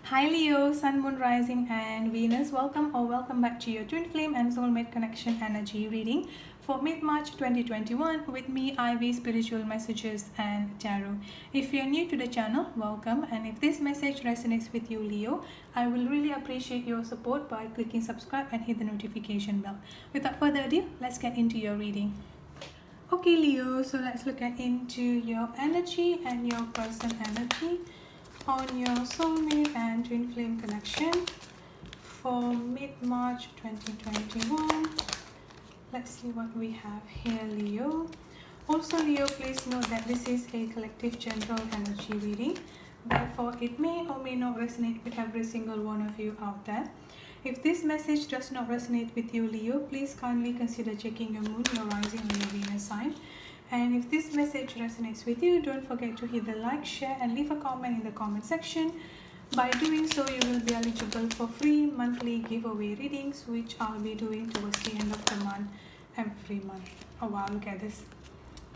Hi Leo, Sun, Moon, Rising, and Venus. Welcome back to your Twin Flame and Soulmate Connection Energy reading for mid March 2021 with me, Ivy Spiritual Messages and Tarot. If you're new to the channel, welcome. And if this message resonates with you, Leo, I will really appreciate your support by clicking subscribe and hit the notification bell. Without further ado, let's get into your reading. Okay, Leo, so let's look at into your energy and your person energy on your soulmate and twin flame connection for mid-March 2021. Let's see what we have here, Leo. Also, Leo, please note that this is a collective general energy reading. Therefore, it may or may not resonate with every single one of you out there. If this message does not resonate with you, Leo, please kindly consider checking your moon, your rising, or your Venus sign. And if this message resonates with you, don't forget to hit the like, share, and leave a comment in the comment section. By doing so, you will be eligible for free monthly giveaway readings, which I'll be doing towards the end of the month, every month. Oh wow, look at this.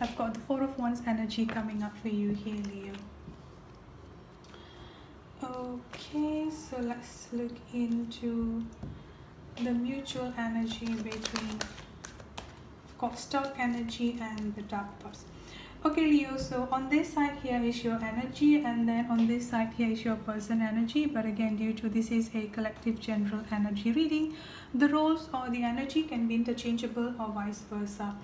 I've got the Four of Wands energy coming up for you here, Leo. Okay, so let's look into the mutual energy between stock energy and the dark parts. Okay, Leo, so on this side here is your energy, and then on this side here is your person energy. But again, due to this is a collective general energy reading, the roles or the energy can be interchangeable or vice versa.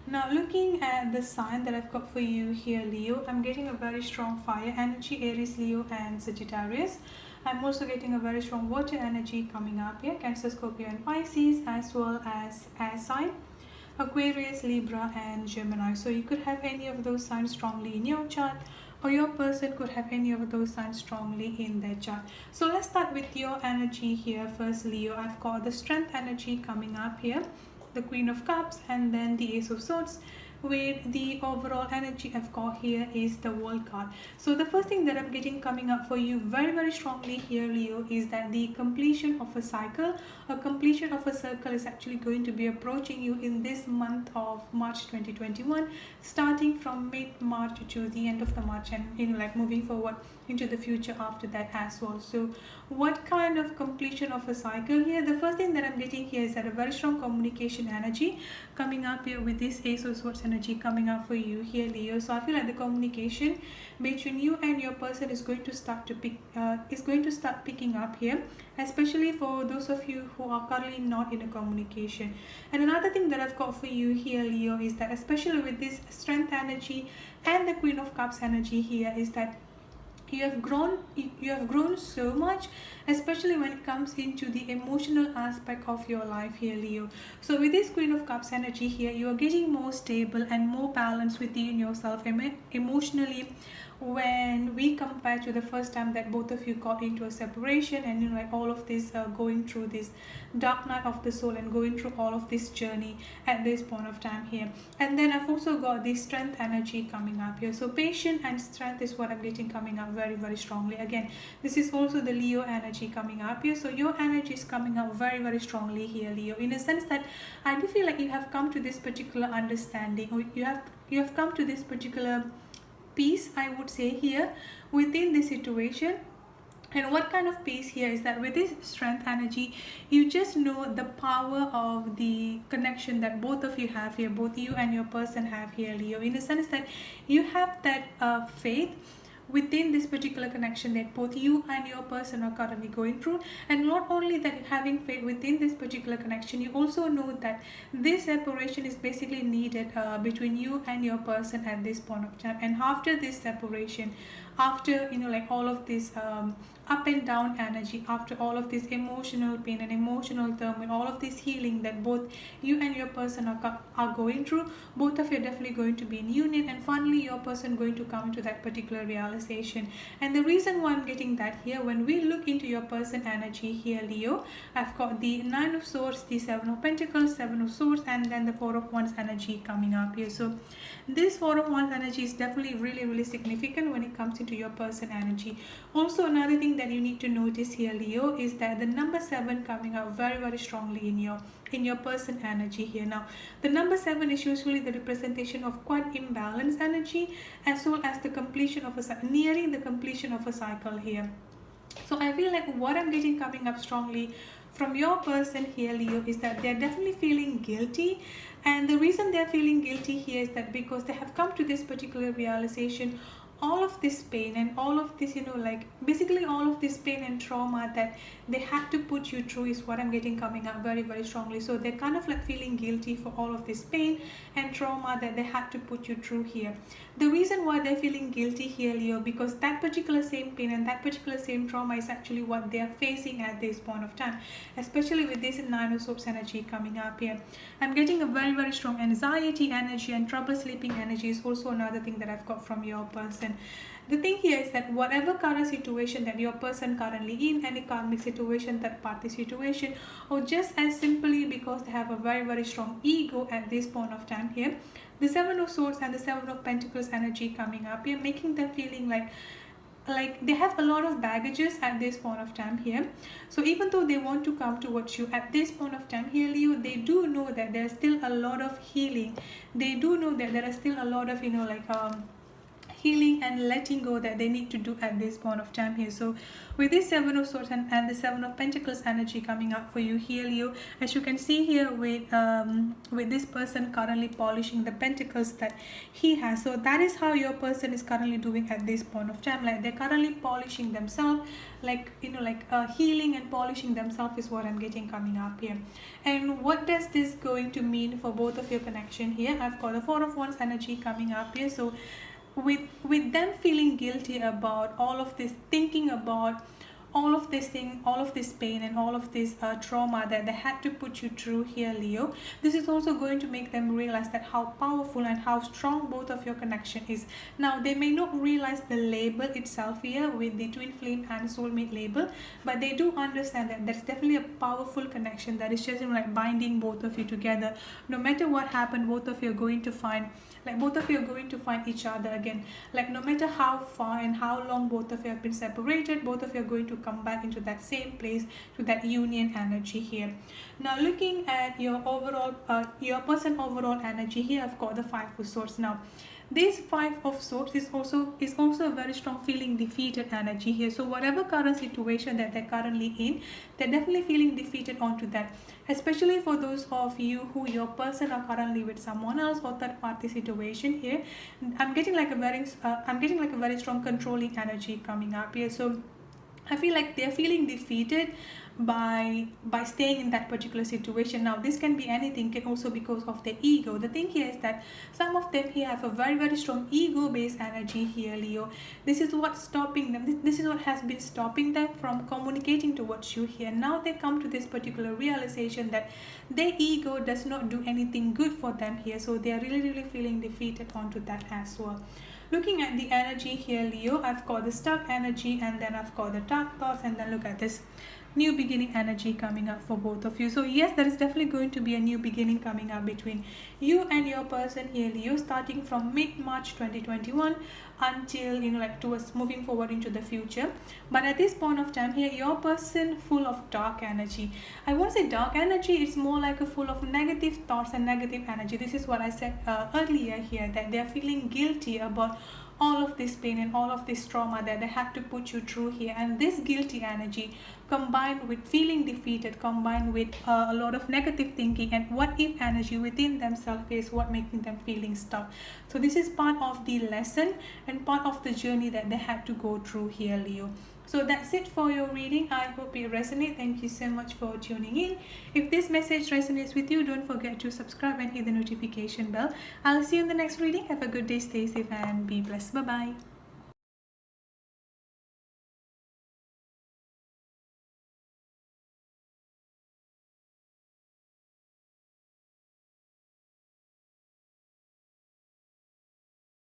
Now, looking at the sign that I've got for you here, Leo, I'm getting a very strong fire energy, Aries, Leo, and Sagittarius. I'm also getting a very strong water energy coming up here, Cancer, Scorpio, and Pisces, as well as air sign, Aquarius, Libra, and Gemini. So you could have any of those signs strongly in your chart, or your person could have any of those signs strongly in their chart. So let's start with your energy here first, Leo. I've got the strength energy coming up here, the Queen of Cups, and then the Ace of Swords. With the overall energy I've got here is the World card. So the first thing that I'm getting coming up for you very strongly here, Leo, is that the completion of a cycle, a completion of a circle is actually going to be approaching you in this month of March 2021, starting from mid-March to the end of the March, and like moving forward into the future after that as well. So what kind of completion of a cycle here? The first thing that I'm getting here is that a very strong communication energy coming up here with this Ace of Swords energy coming up for you here, Leo. So I feel like the communication between you and your person is going to start picking up here, especially for those of you who are currently not in a communication. And another thing that I've got for you here, Leo, is that especially with this strength energy and the Queen of Cups energy here, is that you have grown so much, especially when it comes into the emotional aspect of your life here, Leo. So with this Queen of Cups energy here, you are getting more stable and more balanced within yourself emotionally, when we compare to the first time that both of you got into a separation, and like all of this going through this dark night of the soul and going through all of this journey at this point of time here. And then I've also got this strength energy coming up here. So patience and strength is what I'm getting coming up very strongly. Again, this is also the Leo energy coming up here. So your energy is coming up very strongly here, Leo, in a sense that I do feel like you have come to this particular understanding, or you have come to this particular peace, I would say, here within this situation. And what kind of peace here is that with this strength energy, you just know the power of the connection that both of you have here, both you and your person have here, Leo, in the sense that you have that faith within this particular connection that both you and your person are currently going through. And not only that, having faith within this particular connection, you also know that this separation is basically needed between you and your person at this point of time. And after this separation, after like all of this up and down energy, after all of this emotional pain and emotional turmoil, all of this healing that both you and your person are going through, both of you are definitely going to be in union, and finally your person going to come to that particular realization. And the reason why I'm getting that here, when we look into your person energy here, Leo, I've got the Nine of Swords, the Seven of Pentacles, Seven of Swords, and then the Four of Wands energy coming up here. So this Four of Wands energy is definitely really significant when it comes into your person energy. Also, another thing that you need to notice here, Leo, is that the number 7 coming out very strongly in your person energy here. Now, the number 7 is usually the representation of quite imbalanced energy, as well as the completion of nearing the completion of a cycle here. So I feel like what I'm getting coming up strongly from your person here, Leo, is that they're definitely feeling guilty. And the reason they're feeling guilty here is that because they have come to this particular realization, all of this pain and all of this, like basically all of this pain and trauma that they had to put you through is what I'm getting coming up very, very strongly. So they're kind of like feeling guilty for all of this pain and trauma that they had to put you through here. The reason why they're feeling guilty here, Leo, because that particular same pain and that particular same trauma is actually what they are facing at this point of time, especially with this Nine of Swords energy coming up here. I'm getting a very, very strong anxiety energy, and trouble sleeping energy is also another thing that I've got from your person. The thing here is that whatever current situation that your person currently in, any karmic situation, third party situation, or just as simply because they have a very, very strong ego at this point of time here, the Seven of Swords and the Seven of Pentacles energy coming up here, making them feeling like they have a lot of baggages at this point of time here. So even though they want to come towards you at this point of time here, Leo, they do know that there's still a lot of healing. They do know that there are still a lot of healing and letting go that they need to do at this point of time here. So with this Seven of Swords and the Seven of Pentacles energy coming up for you here, Leo, as you can see here with this person currently polishing the pentacles that he has. So that is how your person is currently doing at this point of time. Like they're currently polishing themselves, healing and polishing themselves is what I'm getting coming up here. And what does this going to mean for both of your connection here? I've got the Four of Wands energy coming up here. So with them feeling guilty about all of this, thinking about all of this thing, all of this pain and all of this trauma that they had to put you through here, Leo, this is also going to make them realize that how powerful and how strong both of your connection is. Now they may not realize the label itself here with the twin flame and soulmate label, but they do understand that there's definitely a powerful connection that is just like binding both of you together. No matter what happened, both of you are going to find each other again. Like no matter how far and how long both of you have been separated, both of you are going to come back into that same place, to that union energy here. Now looking at your overall your person overall energy here, I've got the Five of Swords. Now this Five of Swords is also a very strong feeling defeated energy here. So whatever current situation that they're currently in, they're definitely feeling defeated onto that. Especially for those of you who your person are currently with someone else or third party situation here, I'm getting like a very strong controlling energy coming up here. So I feel like they're feeling defeated by staying in that particular situation. Now this can be anything, can also because of their ego. The thing here is that some of them here have a very, very strong ego based energy here, Leo. This is what's stopping them. This is what has been stopping them from communicating towards you here. Now they come to this particular realization that their ego does not do anything good for them here. So they are really, really feeling defeated onto that as well. Looking at the energy here, Leo, I've got the stuck energy, and then I've got the dark thoughts, and then look at this new beginning energy coming up for both of you. So yes, there is definitely going to be a new beginning coming up between you and your person here, Leo, starting from mid-March 2021 until towards moving forward into the future. But at this point of time here, your person full of dark energy. I won't say dark energy, it's more like a full of negative thoughts and negative energy. This is what I said earlier here, that they are feeling guilty about all of this pain and all of this trauma that they had to put you through here. And this guilty energy combined with feeling defeated, combined with a lot of negative thinking and what if energy within themselves is what making them feeling stuck. So this is part of the lesson and part of the journey that they had to go through here, Leo. So that's it for your reading. I hope it resonates. Thank you so much for tuning in. If this message resonates with you, don't forget to subscribe and hit the notification bell. I'll see you in the next reading. Have a good day, stay safe and be blessed. Bye bye.